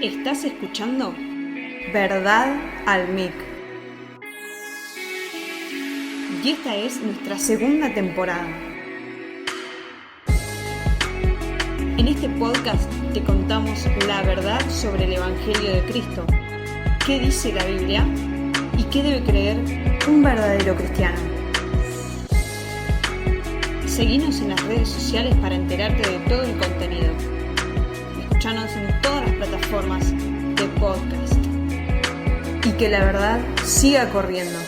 Estás escuchando Verdad al Mic. Y esta es nuestra segunda temporada. En este podcast te contamos la verdad sobre el Evangelio de Cristo, qué dice la Biblia y qué debe creer un verdadero cristiano. Seguinos en las redes sociales para enterarte de todo el contenido. Escuchanos en todas las plataformas de podcast. Y que la verdad siga corriendo.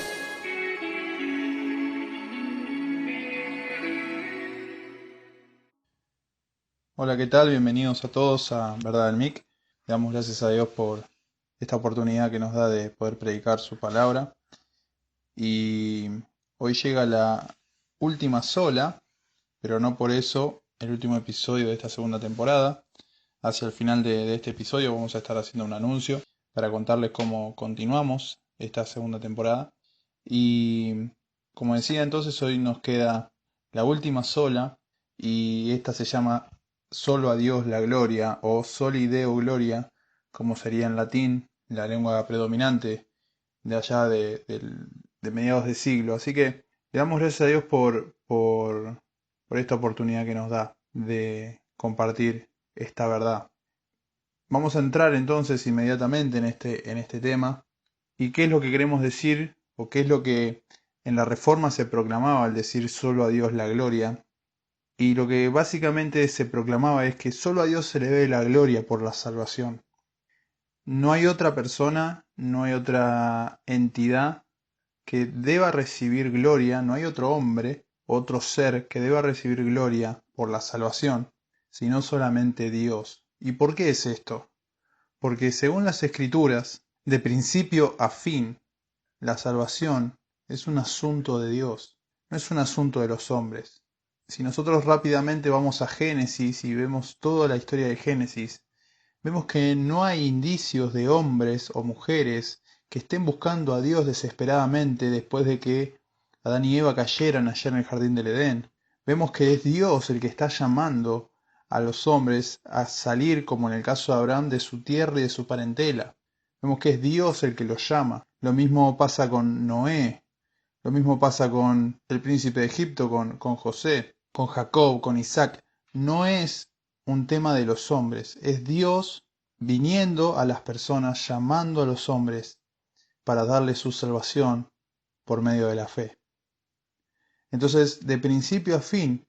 Hola, ¿qué tal? Bienvenidos a todos a Verdad del Mic. Le damos gracias a Dios por esta oportunidad que nos da de poder predicar su palabra. Y hoy llega la última sola, pero no por eso el último episodio de esta segunda temporada. Hacia el final de este episodio vamos a estar haciendo un anuncio para contarles cómo continuamos esta segunda temporada. Y como decía entonces, hoy nos queda la última sola y esta se llama Solo a Dios la gloria o Soli Deo gloria, como sería en latín, la lengua predominante de allá de mediados de siglo. Así que le damos gracias a Dios por esta oportunidad que nos da de compartir esta verdad. Vamos a entrar entonces inmediatamente en este tema. ¿Y qué es lo que queremos decir? ¿O qué es lo que en la Reforma se proclamaba al decir solo a Dios la gloria? Y lo que básicamente se proclamaba es que solo a Dios se le debe la gloria por la salvación. No hay otra persona, no hay otra entidad que deba recibir gloria, no hay otro hombre, otro ser que deba recibir gloria por la salvación, sino solamente Dios. ¿Y por qué es esto? Porque según las Escrituras, de principio a fin, la salvación es un asunto de Dios, no es un asunto de los hombres. Si nosotros rápidamente vamos a Génesis y vemos toda la historia de Génesis, vemos que no hay indicios de hombres o mujeres que estén buscando a Dios desesperadamente después de que Adán y Eva cayeran allá en el jardín del Edén. Vemos que es Dios el que está llamando a los hombres a salir, como en el caso de Abraham, de su tierra y de su parentela. Vemos que es Dios el que los llama. Lo mismo pasa con Noé. Lo mismo pasa con el príncipe de Egipto, con José, con Jacob, con Isaac. No es un tema de los hombres, es Dios viniendo a las personas, llamando a los hombres para darles su salvación por medio de la fe. Entonces, de principio a fin,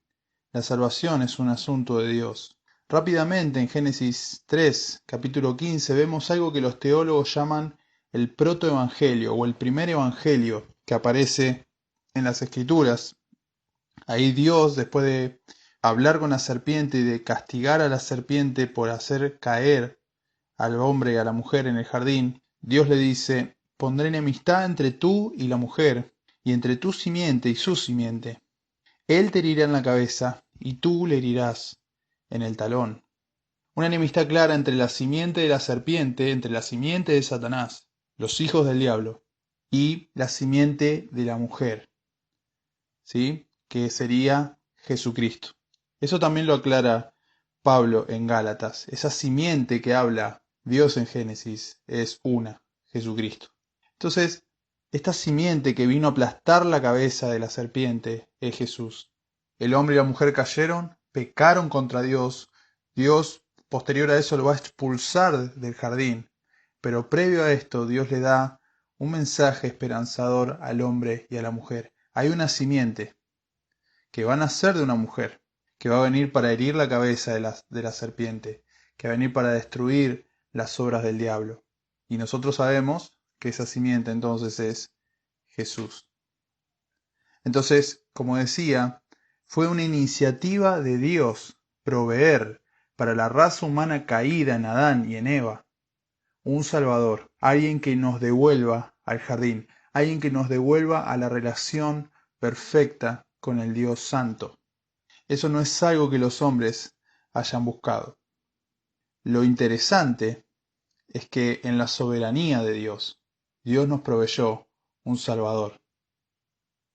la salvación es un asunto de Dios. Rápidamente, en Génesis 3, capítulo 15, vemos algo que los teólogos llaman el protoevangelio o el primer evangelio que aparece en las Escrituras. Ahí Dios, después de hablar con la serpiente y de castigar a la serpiente por hacer caer al hombre y a la mujer en el jardín, Dios le dice: pondré enemistad entre tú y la mujer, y entre tu simiente y su simiente. Él te herirá en la cabeza, y tú le herirás en el talón. Una enemistad clara entre la simiente de la serpiente, entre la simiente de Satanás, los hijos del diablo, y la simiente de la mujer, ¿sí? Que sería Jesucristo. Eso también lo aclara Pablo en Gálatas. Esa simiente que habla Dios en Génesis es una, Jesucristo. Entonces, esta simiente que vino a aplastar la cabeza de la serpiente es Jesús. El hombre y la mujer cayeron, pecaron contra Dios. Dios, posterior a eso, lo va a expulsar del jardín. Pero previo a esto, Dios le da un mensaje esperanzador al hombre y a la mujer. Hay una simiente que va a nacer de una mujer, que va a venir para herir la cabeza de la serpiente, que va a venir para destruir las obras del diablo. Y nosotros sabemos que esa simiente entonces es Jesús. Entonces, como decía, fue una iniciativa de Dios proveer para la raza humana caída en Adán y en Eva un Salvador, alguien que nos devuelva al jardín, alguien que nos devuelva a la relación perfecta con el Dios Santo. Eso no es algo que los hombres hayan buscado. Lo interesante es que en la soberanía de Dios, Dios nos proveyó un Salvador.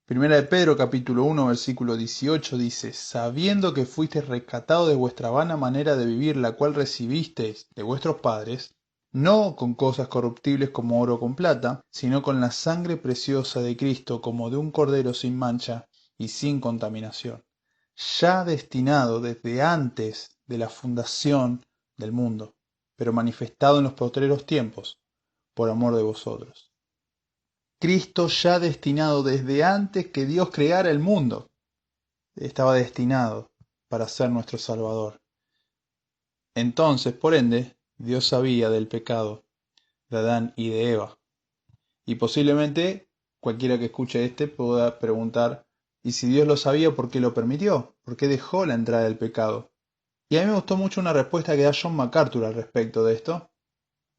Primera de Pedro capítulo 1 versículo 18 dice: sabiendo que fuisteis rescatados de vuestra vana manera de vivir, la cual recibisteis de vuestros padres, no con cosas corruptibles como oro o con plata, sino con la sangre preciosa de Cristo como de un cordero sin mancha y sin contaminación, ya destinado desde antes de la fundación del mundo, pero manifestado en los postreros tiempos, por amor de vosotros. Cristo ya destinado desde antes que Dios creara el mundo, estaba destinado para ser nuestro Salvador. Entonces, por ende, Dios sabía del pecado de Adán y de Eva. Y posiblemente cualquiera que escuche pueda preguntar, ¿y si Dios lo sabía, por qué lo permitió? ¿Por qué dejó la entrada del pecado? Y a mí me gustó mucho una respuesta que da John MacArthur al respecto de esto.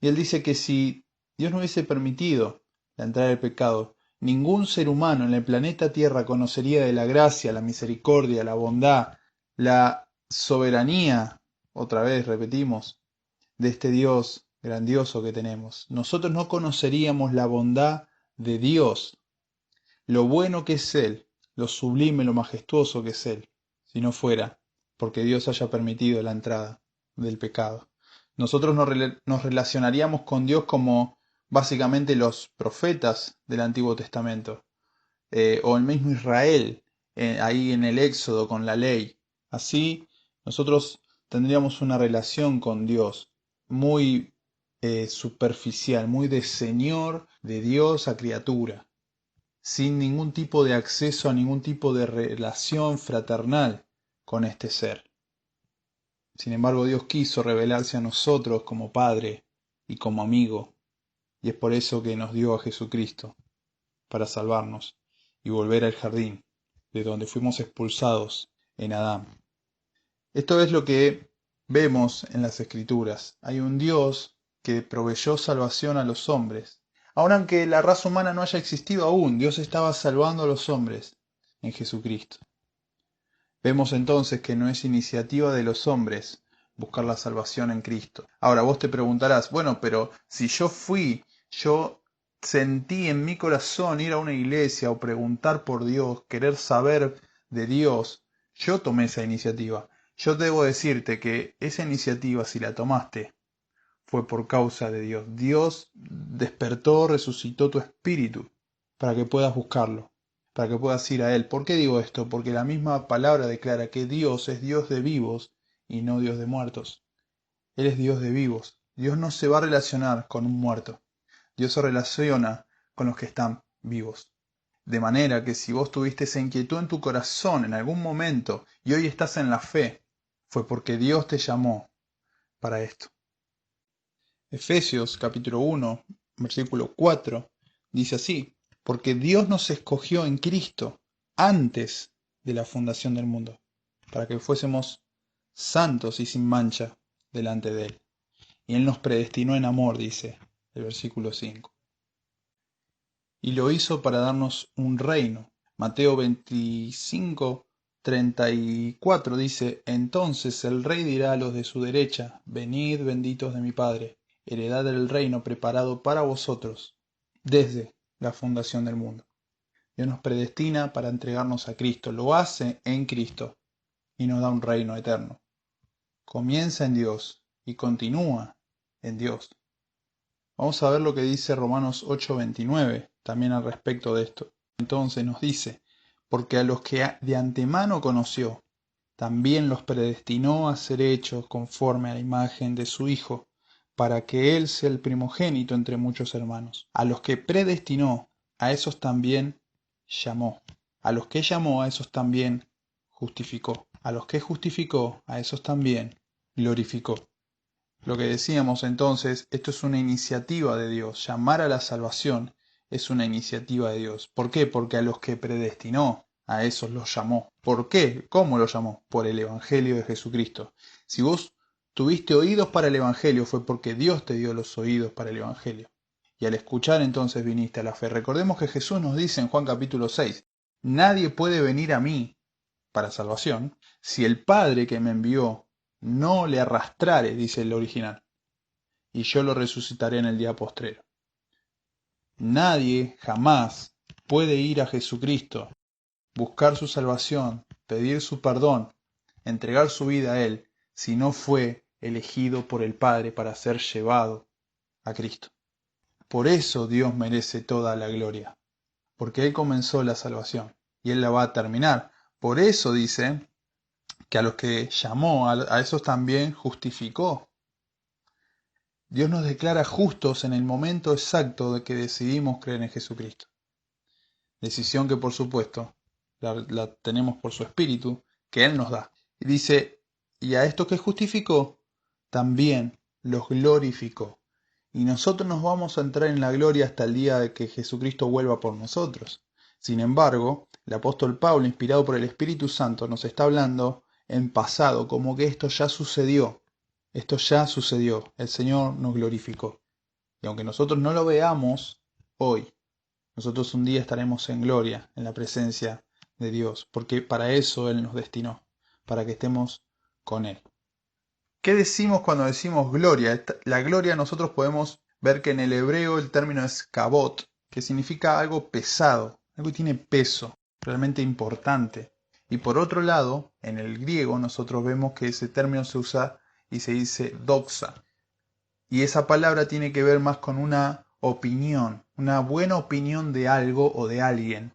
Y él dice que si Dios no hubiese permitido la entrada del pecado, ningún ser humano en el planeta Tierra conocería de la gracia, la misericordia, la bondad, la soberanía, otra vez repetimos, de este Dios grandioso que tenemos. Nosotros no conoceríamos la bondad de Dios, lo bueno que es Él, lo sublime, lo majestuoso que es Él, si no fuera porque Dios haya permitido la entrada del pecado. Nosotros nos relacionaríamos con Dios como básicamente los profetas del Antiguo Testamento, o el mismo Israel, ahí en el Éxodo con la ley. Así nosotros tendríamos una relación con Dios muy superficial, muy de Señor, de Dios a criatura, sin ningún tipo de acceso a ningún tipo de relación fraternal con este ser. Sin embargo, Dios quiso revelarse a nosotros como Padre y como amigo, y es por eso que nos dio a Jesucristo, para salvarnos y volver al jardín, de donde fuimos expulsados en Adán. Esto es lo que vemos en las Escrituras. Hay un Dios que proveyó salvación a los hombres. Ahora, aunque la raza humana no haya existido aún, Dios estaba salvando a los hombres en Jesucristo. Vemos entonces que no es iniciativa de los hombres buscar la salvación en Cristo. Ahora vos te preguntarás, bueno, pero si yo sentí en mi corazón ir a una iglesia o preguntar por Dios, querer saber de Dios, yo tomé esa iniciativa. Yo debo decirte que esa iniciativa, si la tomaste, fue por causa de Dios. Dios despertó, resucitó tu espíritu para que puedas buscarlo, para que puedas ir a Él. ¿Por qué digo esto? Porque la misma palabra declara que Dios es Dios de vivos y no Dios de muertos. Él es Dios de vivos. Dios no se va a relacionar con un muerto. Dios se relaciona con los que están vivos. De manera que si vos tuviste esa inquietud en tu corazón en algún momento y hoy estás en la fe, fue porque Dios te llamó para esto. Efesios capítulo 1, versículo 4, dice así: porque Dios nos escogió en Cristo antes de la fundación del mundo, para que fuésemos santos y sin mancha delante de Él. Y Él nos predestinó en amor, dice el versículo 5. Y lo hizo para darnos un reino. Mateo 25, 34 dice: entonces el rey dirá a los de su derecha: venid, benditos de mi Padre, heredad del reino preparado para vosotros desde la fundación del mundo. Dios nos predestina para entregarnos a Cristo, lo hace en Cristo y nos da un reino eterno. Comienza en Dios y continúa en Dios. Vamos a ver lo que dice Romanos 8:29 también al respecto de esto. Entonces nos dice: porque a los que de antemano conoció, también los predestinó a ser hechos conforme a la imagen de su Hijo, para que Él sea el primogénito entre muchos hermanos. A los que predestinó, a esos también llamó. A los que llamó, a esos también justificó. A los que justificó, a esos también glorificó. Lo que decíamos entonces, esto es una iniciativa de Dios. Llamar a la salvación es una iniciativa de Dios. ¿Por qué? Porque a los que predestinó, a esos los llamó. ¿Por qué? ¿Cómo los llamó? Por el Evangelio de Jesucristo. Si vos tuviste oídos para el Evangelio, fue porque Dios te dio los oídos para el Evangelio. Y al escuchar entonces viniste a la fe. Recordemos que Jesús nos dice en Juan capítulo 6, nadie puede venir a mí para salvación si el Padre que me envió no le arrastrare, dice el original, y yo lo resucitaré en el día postrero. Nadie jamás puede ir a Jesucristo, buscar su salvación, pedir su perdón, entregar su vida a Él, si no fue elegido por el Padre para ser llevado a Cristo. Por eso Dios merece toda la gloria, porque Él comenzó la salvación y Él la va a terminar. Por eso dice que a los que llamó, a esos también justificó. Dios nos declara justos en el momento exacto de que decidimos creer en Jesucristo. Decisión que por supuesto la tenemos por su Espíritu, que Él nos da. Y dice, y a estos que justificó, también los glorificó. Y nosotros nos vamos a entrar en la gloria hasta el día de que Jesucristo vuelva por nosotros. Sin embargo, el apóstol Pablo, inspirado por el Espíritu Santo, nos está hablando en pasado, como que esto ya sucedió. Esto ya sucedió. El Señor nos glorificó. Y aunque nosotros no lo veamos hoy, nosotros un día estaremos en gloria, en la presencia de Dios, porque para eso Él nos destinó, para que estemos con Él. ¿Qué decimos cuando decimos gloria? La gloria nosotros podemos ver que en el hebreo el término es kabot, que significa algo pesado, algo que tiene peso, realmente importante. Y por otro lado, en el griego nosotros vemos que ese término se usa y se dice doxa. Y esa palabra tiene que ver más con una opinión, una buena opinión de algo o de alguien.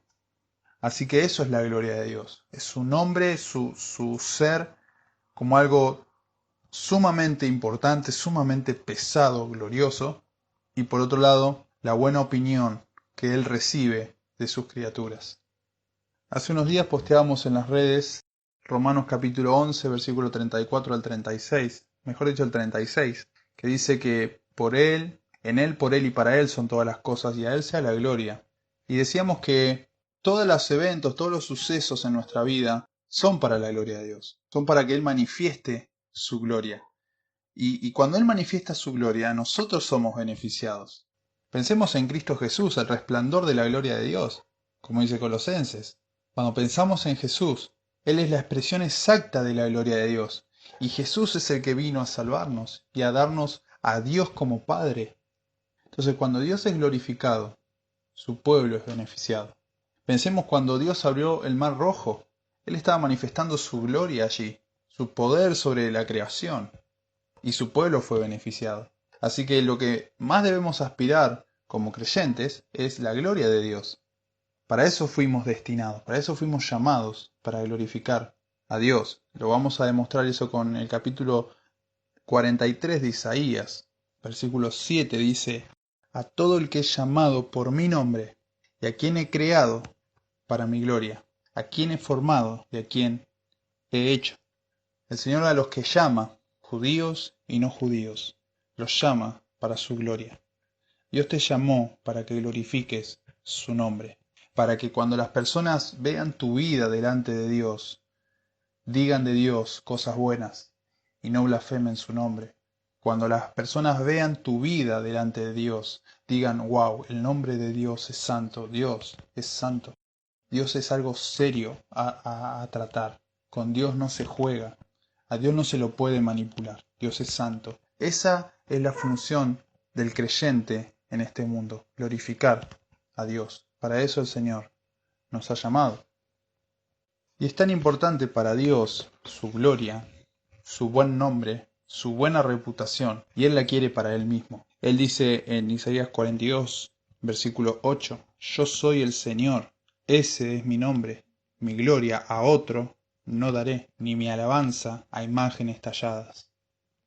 Así que eso es la gloria de Dios. Es su nombre, su ser como algo sumamente importante, sumamente pesado, glorioso. Y por otro lado, la buena opinión que Él recibe de sus criaturas. Hace unos días posteábamos en las redes Romanos capítulo 11, versículo 34 al 36, mejor dicho el 36, que dice que por Él, en Él, por Él y para Él son todas las cosas y a Él sea la gloria. Y decíamos que todos los eventos, todos los sucesos en nuestra vida son para la gloria de Dios, son para que Él manifieste su gloria. Y cuando Él manifiesta su gloria, nosotros somos beneficiados. Pensemos en Cristo Jesús, el resplandor de la gloria de Dios, como dice Colosenses. Cuando pensamos en Jesús, Él es la expresión exacta de la gloria de Dios. Y Jesús es el que vino a salvarnos y a darnos a Dios como Padre. Entonces, cuando Dios es glorificado, su pueblo es beneficiado. Pensemos cuando Dios abrió el mar rojo. Él estaba manifestando su gloria allí, su poder sobre la creación. Y su pueblo fue beneficiado. Así que lo que más debemos aspirar como creyentes es la gloria de Dios. Para eso fuimos destinados, para eso fuimos llamados, para glorificar a Dios. Lo vamos a demostrar eso con el capítulo 43 de Isaías. Versículo 7 dice, a todo el que es llamado por mi nombre, y a quien he creado para mi gloria, a quien he formado y a quien he hecho. El Señor a los que llama, judíos y no judíos, los llama para su gloria. Dios te llamó para que glorifiques su nombre, para que cuando las personas vean tu vida delante de Dios, digan de Dios cosas buenas y no blasfemen su nombre. Cuando las personas vean tu vida delante de Dios, digan, wow, el nombre de Dios es santo, Dios es santo. Dios es algo serio a tratar. Con Dios no se juega. A Dios no se lo puede manipular. Dios es santo. Esa es la función del creyente en este mundo. Glorificar a Dios. Para eso el Señor nos ha llamado. Y es tan importante para Dios su gloria, su buen nombre, su buena reputación. Y Él la quiere para Él mismo. Él dice en Isaías 42, versículo 8, yo soy el Señor. Ese es mi nombre. Mi gloria a otro no daré, ni mi alabanza a imágenes talladas.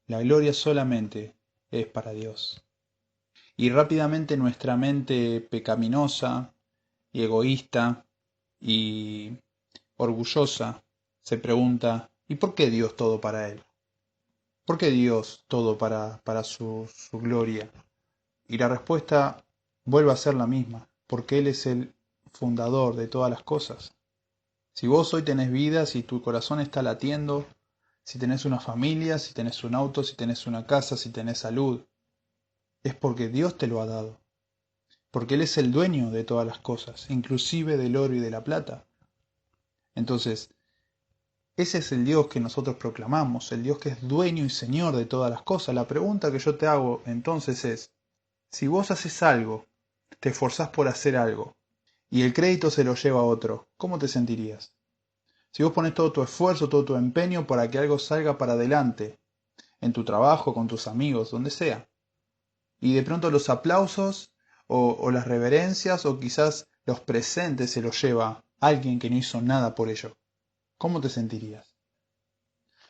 La gloria solamente es para Dios. Y rápidamente nuestra mente pecaminosa y egoísta y orgullosa se pregunta, ¿y por qué Dios todo para Él? ¿Por qué Dios todo para su gloria? Y la respuesta vuelve a ser la misma, porque Él es el fundador de todas las cosas. Si vos hoy tenés vida, si tu corazón está latiendo, si tenés una familia, si tenés un auto, si tenés una casa, si tenés salud, es porque Dios te lo ha dado. Porque Él es el dueño de todas las cosas, inclusive del oro y de la plata. Entonces, ese es el Dios que nosotros proclamamos, el Dios que es dueño y señor de todas las cosas. La pregunta que yo te hago entonces es, si vos haces algo, te esforzás por hacer algo, y el crédito se lo lleva a otro, ¿cómo te sentirías? Si vos pones todo tu esfuerzo, todo tu empeño para que algo salga para adelante, en tu trabajo, con tus amigos, donde sea, Y de pronto los aplausos o las reverencias o quizás los presentes se los lleva alguien que no hizo nada por ello. ¿Cómo te sentirías?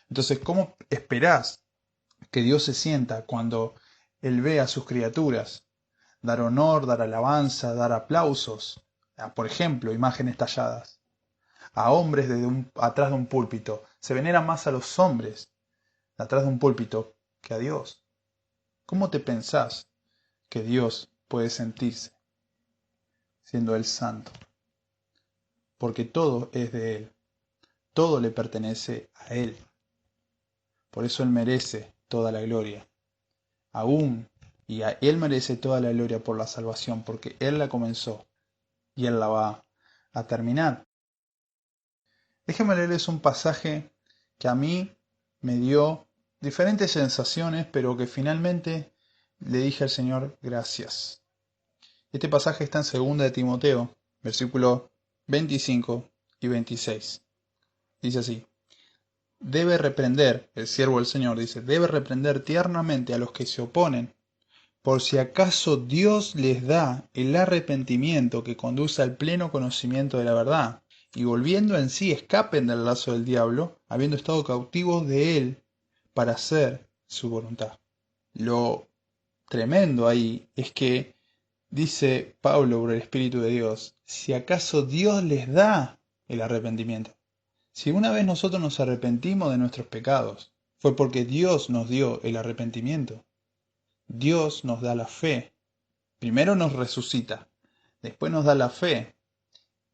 Entonces, ¿cómo esperás que Dios se sienta cuando Él ve a sus criaturas dar honor, dar alabanza, dar aplausos a, por ejemplo, imágenes talladas, a hombres atrás de un púlpito? Se venera más a los hombres atrás de un púlpito que a Dios. ¿Cómo te pensás que Dios puede sentirse siendo Él santo? Porque todo es de Él, todo le pertenece a Él. Por eso Él merece toda la gloria. Él merece toda la gloria por la salvación, porque Él la comenzó y Él la va a terminar. Déjenme leerles un pasaje que a mí me dio diferentes sensaciones, pero que finalmente le dije al Señor gracias. Este pasaje está en 2 de Timoteo, versículos 25 y 26. Dice así: debe reprender, el siervo del Señor dice, debe reprender tiernamente a los que se oponen, por si acaso Dios les da el arrepentimiento que conduce al pleno conocimiento de la verdad, y volviendo en sí escapen del lazo del diablo, habiendo estado cautivos de él para hacer su voluntad. Lo tremendo ahí es que dice Pablo por el Espíritu de Dios, si acaso Dios les da el arrepentimiento. Si una vez nosotros nos arrepentimos de nuestros pecados, fue porque Dios nos dio el arrepentimiento. Dios nos da la fe. Primero nos resucita, después nos da la fe,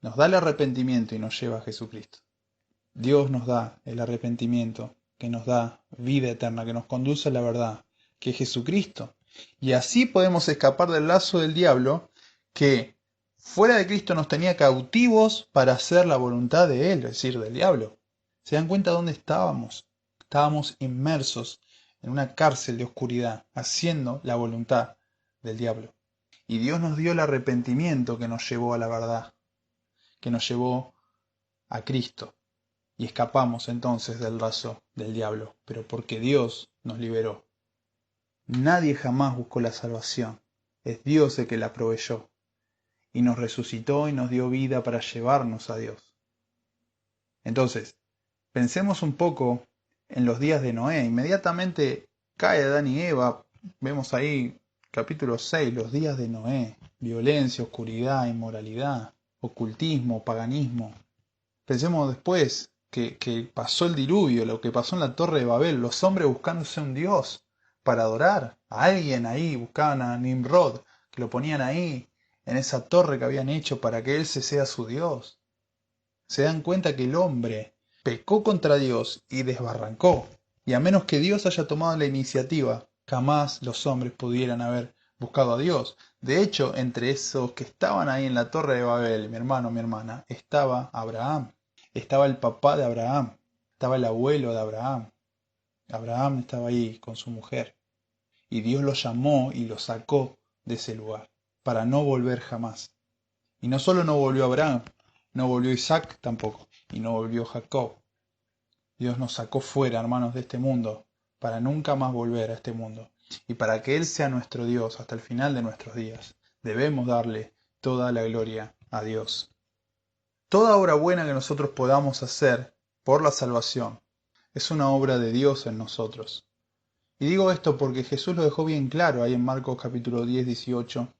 nos da el arrepentimiento y nos lleva a Jesucristo. Dios nos da el arrepentimiento que nos da vida eterna, que nos conduce a la verdad, que es Jesucristo. Y así podemos escapar del lazo del diablo que fuera de Cristo nos tenía cautivos para hacer la voluntad de Él, es decir, del diablo. ¿Se dan cuenta dónde estábamos? Estábamos inmersos en una cárcel de oscuridad, haciendo la voluntad del diablo. Y Dios nos dio el arrepentimiento que nos llevó a la verdad, que nos llevó a Cristo. Y escapamos entonces del lazo del diablo, pero porque Dios nos liberó. Nadie jamás buscó la salvación, es Dios el que la proveyó. Y nos resucitó y nos dio vida para llevarnos a Dios. Entonces, pensemos un poco en los días de Noé. Inmediatamente cae Adán y Eva. Vemos ahí capítulo 6, los días de Noé. Violencia, oscuridad, inmoralidad, ocultismo, paganismo. Pensemos después que pasó el diluvio, lo que pasó en la Torre de Babel, los hombres buscándose un Dios para adorar a alguien ahí, buscaban a Nimrod, que lo ponían ahí, en esa torre que habían hecho para que él se sea su Dios. Se dan cuenta que el hombre pecó contra Dios y desbarrancó. Y a menos que Dios haya tomado la iniciativa, jamás los hombres pudieran haber buscado a Dios. De hecho, entre esos que estaban ahí en la Torre de Babel, mi hermano, mi hermana, estaba Abraham. Estaba el papá de Abraham. Estaba el abuelo de Abraham. Abraham estaba ahí con su mujer. Y Dios lo llamó y lo sacó de ese lugar, para no volver jamás. Y no solo no volvió Abraham, no volvió Isaac tampoco, y no volvió Jacob. Dios nos sacó fuera, hermanos, de este mundo, para nunca más volver a este mundo. Y para que Él sea nuestro Dios hasta el final de nuestros días, debemos darle toda la gloria a Dios. Toda obra buena que nosotros podamos hacer por la salvación es una obra de Dios en nosotros. Y digo esto porque Jesús lo dejó bien claro ahí en Marcos capítulo 10, 18,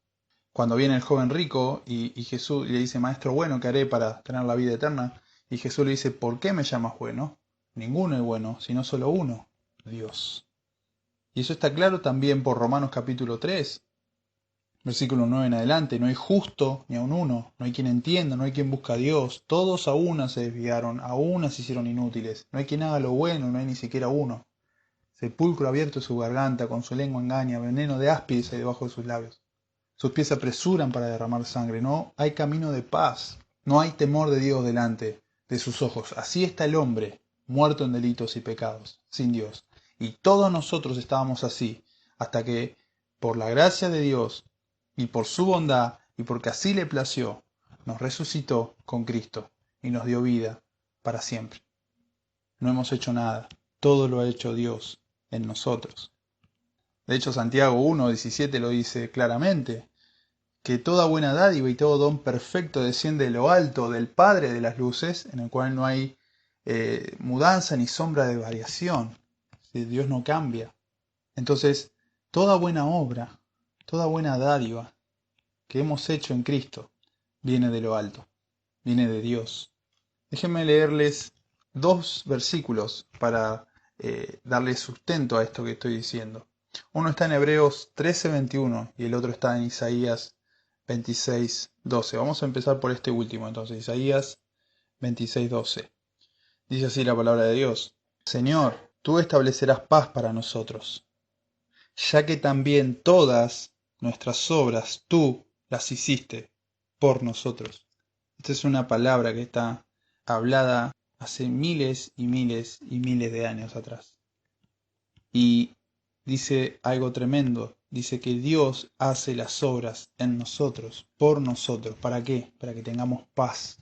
cuando viene el joven rico y Jesús le dice, maestro bueno, ¿qué haré para tener la vida eterna? Y Jesús le dice, ¿por qué me llamas bueno? Ninguno es bueno, sino solo uno, Dios. Y eso está claro también por Romanos capítulo 3, versículo 9 en adelante. No hay justo ni aun uno, no hay quien entienda, no hay quien busque a Dios. Todos a una se desviaron, a una se hicieron inútiles. No hay quien haga lo bueno, no hay ni siquiera uno. Sepulcro abierto en su garganta, con su lengua engaña, veneno de áspides hay debajo de sus labios. Sus pies se apresuran para derramar sangre, no hay camino de paz, no hay temor de Dios delante de sus ojos. Así está el hombre, muerto en delitos y pecados, sin Dios. Y todos nosotros estábamos así, hasta que, por la gracia de Dios, y por su bondad, y porque así le plació, nos resucitó con Cristo, y nos dio vida para siempre. No hemos hecho nada, todo lo ha hecho Dios en nosotros. De hecho, Santiago 1:17 lo dice claramente, que toda buena dádiva y todo don perfecto desciende de lo alto del Padre de las luces, en el cual no hay mudanza ni sombra de variación. Dios no cambia. Entonces, toda buena obra, toda buena dádiva que hemos hecho en Cristo, viene de lo alto, viene de Dios. Déjenme leerles 2 versículos para darle sustento a esto que estoy diciendo. Uno está en Hebreos 13:21 y el otro está en Isaías 26:12. Vamos a empezar por este último, entonces, Isaías 26:12. Dice así la palabra de Dios: Señor, tú establecerás paz para nosotros, ya que también todas nuestras obras tú las hiciste por nosotros. Esta es una palabra que está hablada hace miles y miles y miles de años atrás. Y dice algo tremendo. Dice que Dios hace las obras en nosotros, por nosotros. ¿Para qué? Para que tengamos paz.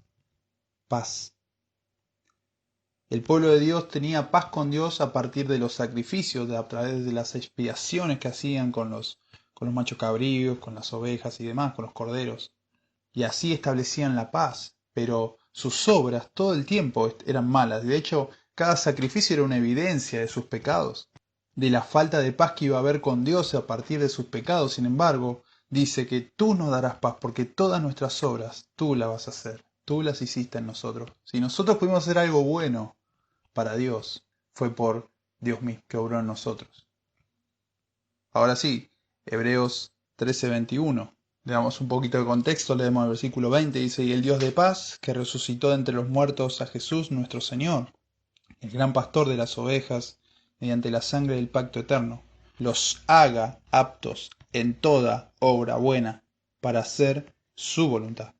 Paz. El pueblo de Dios tenía paz con Dios a partir de los sacrificios, a través de las expiaciones que hacían con los machos cabríos, con las ovejas y demás, con los corderos. Y así establecían la paz. Pero sus obras todo el tiempo eran malas. De hecho, cada sacrificio era una evidencia de sus pecados, de la falta de paz que iba a haber con Dios a partir de sus pecados. Sin embargo, dice que tú nos darás paz porque todas nuestras obras tú las vas a hacer. Tú las hiciste en nosotros. Si nosotros pudimos hacer algo bueno para Dios, fue por Dios mismo que obró en nosotros. Ahora sí, Hebreos 13:21. Le damos un poquito de contexto, leemos el versículo 20, dice: Y el Dios de paz, que resucitó de entre los muertos a Jesús nuestro Señor, el gran pastor de las ovejas, mediante la sangre del pacto eterno, los haga aptos en toda obra buena, para hacer su voluntad,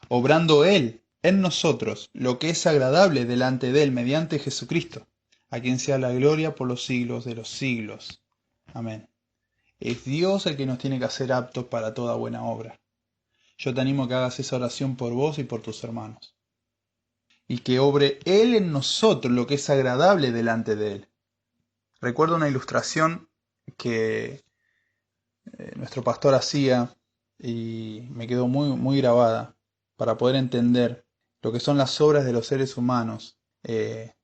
obrando Él en nosotros lo que es agradable delante de Él mediante Jesucristo, a quien sea la gloria por los siglos de los siglos. Amén. Es Dios el que nos tiene que hacer aptos para toda buena obra. Yo te animo a que hagas esa oración por vos y por tus hermanos. Y que obre Él en nosotros lo que es agradable delante de Él. Recuerdo una ilustración que nuestro pastor hacía y me quedó muy, muy grabada para poder entender lo que son las obras de los seres humanos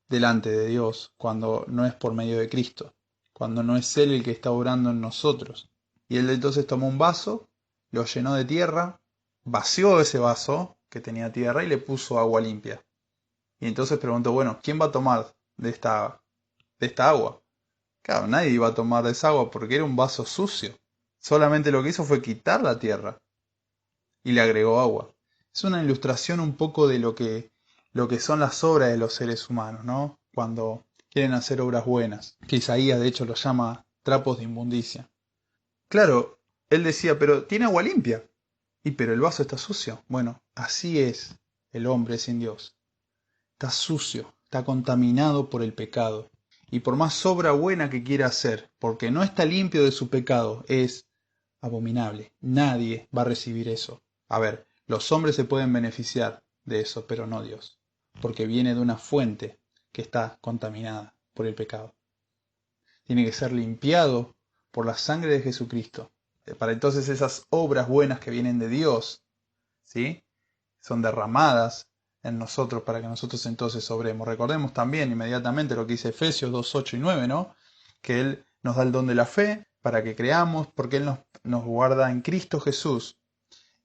delante de Dios cuando no es por medio de Cristo, cuando no es Él el que está obrando en nosotros. Y Él entonces tomó un vaso, lo llenó de tierra, vació ese vaso que tenía tierra y le puso agua limpia. Y entonces preguntó, bueno, ¿quién va a tomar de esta agua? Claro, nadie iba a tomar de esa agua porque era un vaso sucio. Solamente lo que hizo fue quitar la tierra y le agregó agua. Es una ilustración un poco de lo que son las obras de los seres humanos, ¿no? Cuando quieren hacer obras buenas, que Isaías de hecho lo llama trapos de inmundicia. Claro, él decía, pero tiene agua limpia. Pero el vaso está sucio. Bueno, así es el hombre sin Dios. Está sucio, está contaminado por el pecado. Y por más obra buena que quiera hacer, porque no está limpio de su pecado, es abominable. Nadie va a recibir eso. A ver, los hombres se pueden beneficiar de eso, pero no Dios, porque viene de una fuente que está contaminada por el pecado. Tiene que ser limpiado por la sangre de Jesucristo. Para entonces esas obras buenas que vienen de Dios, ¿sí?, son derramadas en nosotros para que nosotros entonces obremos. Recordemos también inmediatamente lo que dice Efesios 2:8 y 9, ¿no? Que Él nos da el don de la fe para que creamos, porque Él nos guarda en Cristo Jesús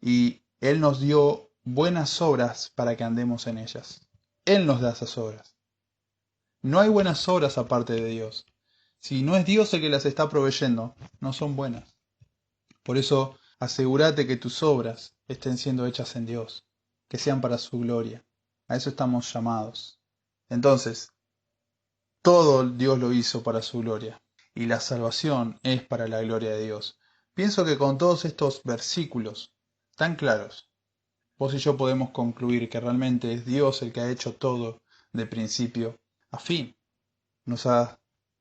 y Él nos dio buenas obras para que andemos en ellas. Él nos da esas obras. No hay buenas obras aparte de Dios. Si no es Dios el que las está proveyendo, no son buenas. Por eso, asegúrate que tus obras estén siendo hechas en Dios, que sean para su gloria. A eso estamos llamados. Entonces, todo Dios lo hizo para su gloria, y la salvación es para la gloria de Dios. Pienso que con todos estos versículos tan claros, vos y yo podemos concluir que realmente es Dios el que ha hecho todo de principio a fin. Nos ha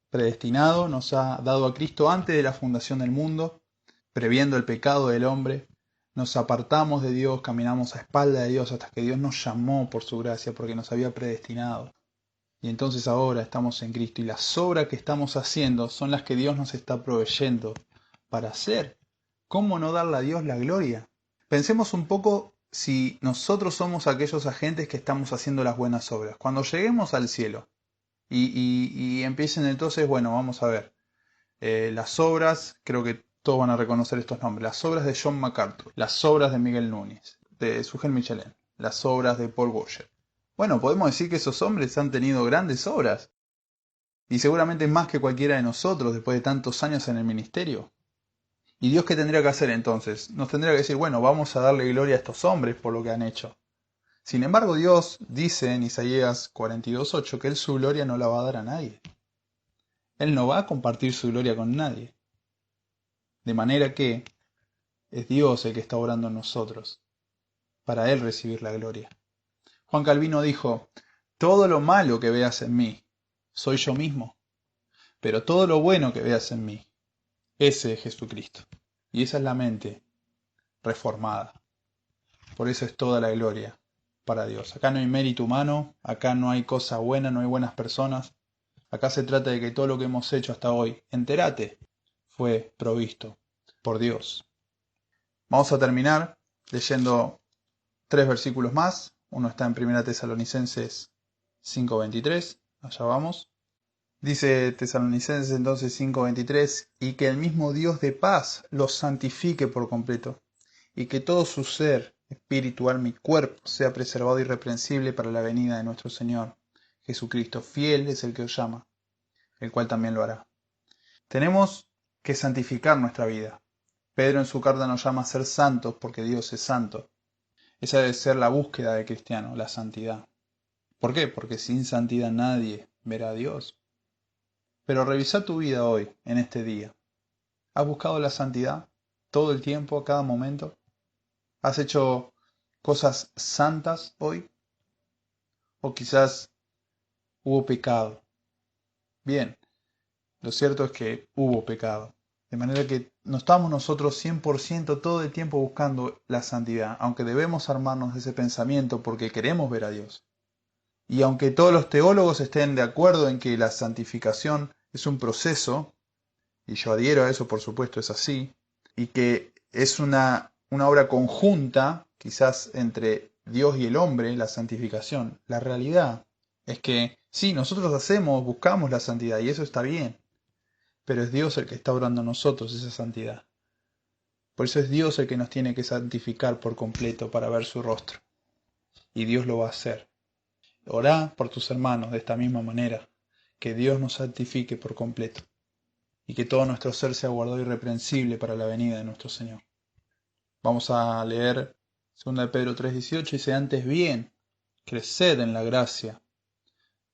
predestinado, nos ha dado a Cristo antes de la fundación del mundo, previendo el pecado del hombre. Nos apartamos de Dios, caminamos a espalda de Dios hasta que Dios nos llamó por su gracia, porque nos había predestinado. Y entonces ahora estamos en Cristo y las obras que estamos haciendo son las que Dios nos está proveyendo para hacer. ¿Cómo no darle a Dios la gloria? Pensemos un poco si nosotros somos aquellos agentes que estamos haciendo las buenas obras. Cuando lleguemos al cielo y empiecen entonces, bueno, vamos a ver. Las obras, creo que todos van a reconocer estos nombres. Las obras de John MacArthur, las obras de Miguel Núñez, de Sugel Michelin, las obras de Paul Washer. Bueno, podemos decir que esos hombres han tenido grandes obras. Y seguramente más que cualquiera de nosotros después de tantos años en el ministerio. ¿Y Dios qué tendría que hacer entonces? Nos tendría que decir, bueno, vamos a darle gloria a estos hombres por lo que han hecho. Sin embargo, Dios dice en Isaías 42:8 que Él su gloria no la va a dar a nadie. Él no va a compartir su gloria con nadie. De manera que es Dios el que está obrando en nosotros, para Él recibir la gloria. Juan Calvino dijo, todo lo malo que veas en mí, soy yo mismo, pero todo lo bueno que veas en mí, ese es Jesucristo. Y esa es la mente reformada. Por eso es toda la gloria para Dios. Acá no hay mérito humano, acá no hay cosa buena, no hay buenas personas. Acá se trata de que todo lo que hemos hecho hasta hoy, entérate, fue provisto por Dios. Vamos a terminar leyendo 3 versículos más. Uno está en 1 Tesalonicenses 5:23. Allá vamos. Dice Tesalonicenses entonces 5:23, y que el mismo Dios de paz los santifique por completo, y que todo su ser, espíritu, alma y cuerpo sea preservado irreprensible para la venida de nuestro Señor Jesucristo. Fiel es el que os llama, el cual también lo hará. Tenemos que santificar nuestra vida. Pedro en su carta nos llama a ser santos porque Dios es santo. Esa debe ser la búsqueda del cristiano, la santidad. ¿Por qué? Porque sin santidad nadie verá a Dios. Pero revisa tu vida hoy, en este día. ¿Has buscado la santidad todo el tiempo, a cada momento? ¿Has hecho cosas santas hoy? ¿O quizás hubo pecado? Bien, lo cierto es que hubo pecado. De manera que no estamos nosotros 100% todo el tiempo buscando la santidad, aunque debemos armarnos de ese pensamiento porque queremos ver a Dios. Y aunque todos los teólogos estén de acuerdo en que la santificación es un proceso, y yo adhiero a eso, por supuesto, es así, y que es una obra conjunta, quizás entre Dios y el hombre, la santificación, la realidad es que sí, nosotros buscamos la santidad, y eso está bien, pero es Dios el que está obrando en nosotros esa santidad. Por eso es Dios el que nos tiene que santificar por completo para ver su rostro. Y Dios lo va a hacer. Orá por tus hermanos de esta misma manera, que Dios nos santifique por completo y que todo nuestro ser sea guardado irreprensible para la venida de nuestro Señor. Vamos a leer 2 de Pedro 3:18, dice, antes bien, creced en la gracia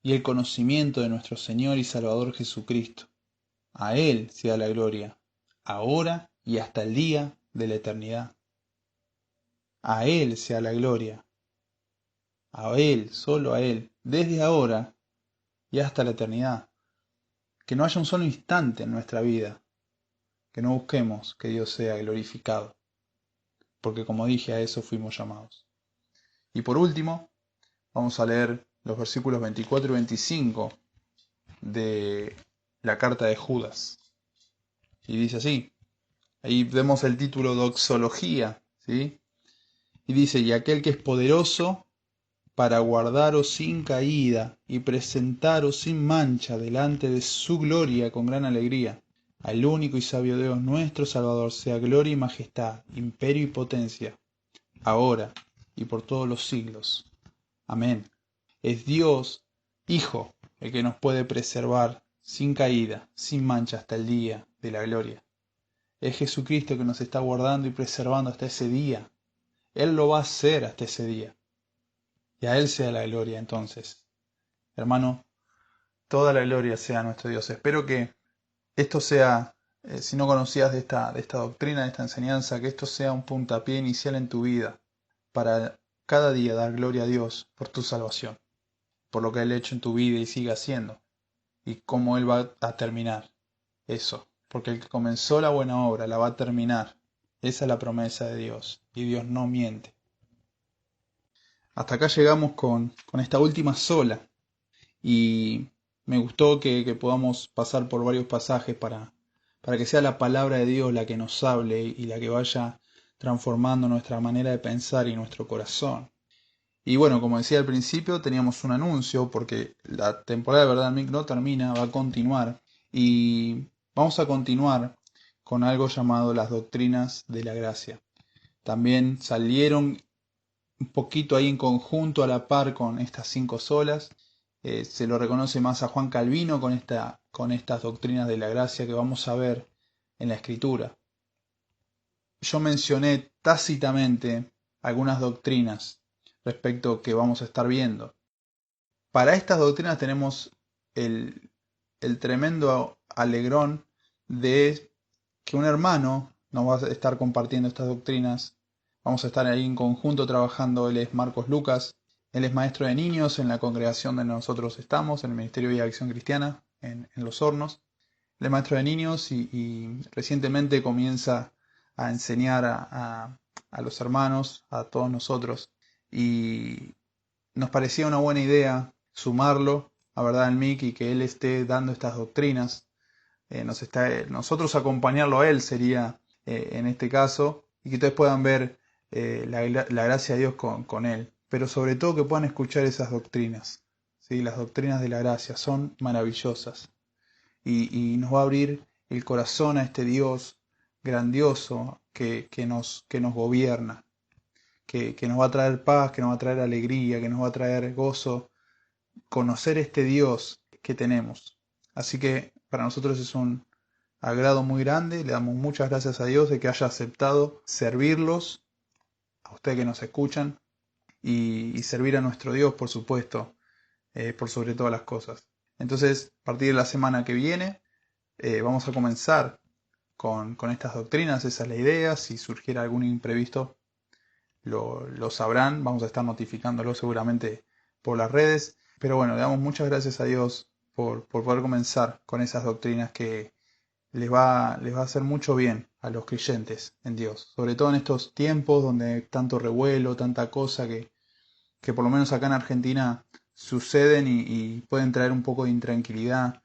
y el conocimiento de nuestro Señor y Salvador Jesucristo. A Él sea la gloria, ahora y hasta el día de la eternidad. A Él sea la gloria, a Él, solo a Él, desde ahora y hasta la eternidad. Que no haya un solo instante en nuestra vida que no busquemos que Dios sea glorificado, porque como dije, a eso fuimos llamados. Y por último, vamos a leer los versículos 24 y 25 de la carta de Judas. Y dice así, ahí vemos el título doxología, ¿sí? Y dice, y aquel que es poderoso para guardaros sin caída y presentaros sin mancha delante de su gloria con gran alegría. Al único y sabio Dios nuestro Salvador sea gloria y majestad, imperio y potencia, ahora y por todos los siglos. Amén. Es Dios, Hijo, el que nos puede preservar sin caída, sin mancha hasta el día de la gloria. Es Jesucristo que nos está guardando y preservando hasta ese día. Él lo va a hacer hasta ese día. Y a Él sea la gloria entonces. Hermano, toda la gloria sea a nuestro Dios. Espero que esto sea, si no conocías de esta doctrina, de esta enseñanza, que esto sea un puntapié inicial en tu vida para cada día dar gloria a Dios por tu salvación, por lo que Él ha hecho en tu vida y sigue haciendo, y cómo Él va a terminar eso, porque el que comenzó la buena obra la va a terminar. Esa es la promesa de Dios, y Dios no miente. Hasta acá llegamos con esta última sola, Y me gustó que podamos pasar por varios pasajes para que sea la palabra de Dios la que nos hable y la que vaya transformando nuestra manera de pensar y nuestro corazón. Y bueno, como decía al principio, teníamos un anuncio porque la temporada de Verdad al Mic no termina, va a continuar. Y vamos a continuar con algo llamado las doctrinas de la gracia. También salieron un poquito ahí en conjunto a la par con estas 5 solas. Se lo reconoce más a Juan Calvino con estas doctrinas de la gracia que vamos a ver en la Escritura. Yo mencioné tácitamente algunas doctrinas respecto que vamos a estar viendo. Para estas doctrinas tenemos el tremendo alegrón de que un hermano nos va a estar compartiendo estas doctrinas. Vamos a estar ahí en conjunto trabajando. Él es Marcos Lucas. Él es maestro de niños en la congregación donde nosotros estamos, en el Ministerio de Vida y Acción Cristiana, en Los Hornos. Él es maestro de niños y recientemente comienza a enseñar a los hermanos, a todos nosotros. Y nos parecía una buena idea sumarlo a Verdad al Mic y que él esté dando estas doctrinas. Nosotros acompañarlo a él sería en este caso, y que ustedes puedan ver la gracia de Dios con él, pero sobre todo que puedan escuchar esas doctrinas, ¿sí? Las doctrinas de la gracia son maravillosas y nos va a abrir el corazón a este Dios grandioso que nos gobierna, que nos va a traer paz, que nos va a traer alegría, que nos va a traer gozo, conocer este Dios que tenemos. Así que para nosotros es un agrado muy grande. Le damos muchas gracias a Dios de que haya aceptado servirlos, a ustedes que nos escuchan, y servir a nuestro Dios, por supuesto, por sobre todas las cosas. Entonces, a partir de la semana que viene, vamos a comenzar con estas doctrinas. Esa es la idea. Si surgiera algún imprevisto, lo sabrán. Vamos a estar notificándolo seguramente por las redes. Pero bueno, le damos muchas gracias a Dios por poder comenzar con esas doctrinas que les va a hacer mucho bien a los creyentes en Dios. Sobre todo en estos tiempos donde hay tanto revuelo, tanta cosa que por lo menos acá en Argentina suceden y pueden traer un poco de intranquilidad.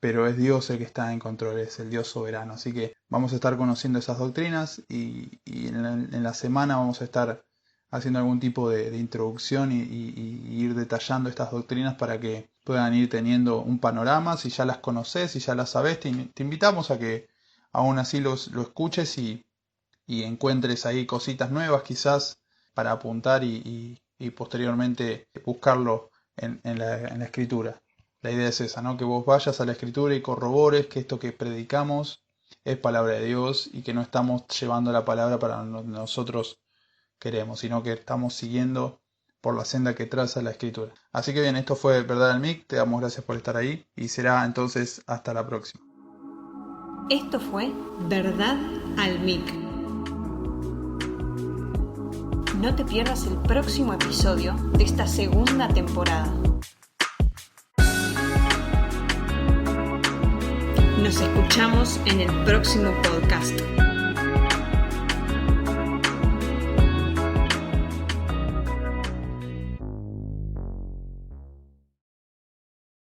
Pero es Dios el que está en control, es el Dios soberano. Así que vamos a estar conociendo esas doctrinas y en la semana vamos a estar haciendo algún tipo de introducción y ir detallando estas doctrinas para que puedan ir teniendo un panorama. Si ya las conoces, si ya las sabes, te invitamos a que aún así lo escuches y encuentres ahí cositas nuevas quizás para apuntar y posteriormente buscarlo en la Escritura. La idea es esa, ¿no? Que vos vayas a la Escritura y corrobores que esto que predicamos es palabra de Dios y que no estamos llevando la palabra para donde nosotros queremos, sino que estamos siguiendo por la senda que traza la Escritura. Así que bien, esto fue Verdad al Mic. Te damos gracias por estar ahí y será entonces hasta la próxima. Esto fue Verdad al Mic. No te pierdas el próximo episodio de esta segunda temporada. Nos escuchamos en el próximo podcast.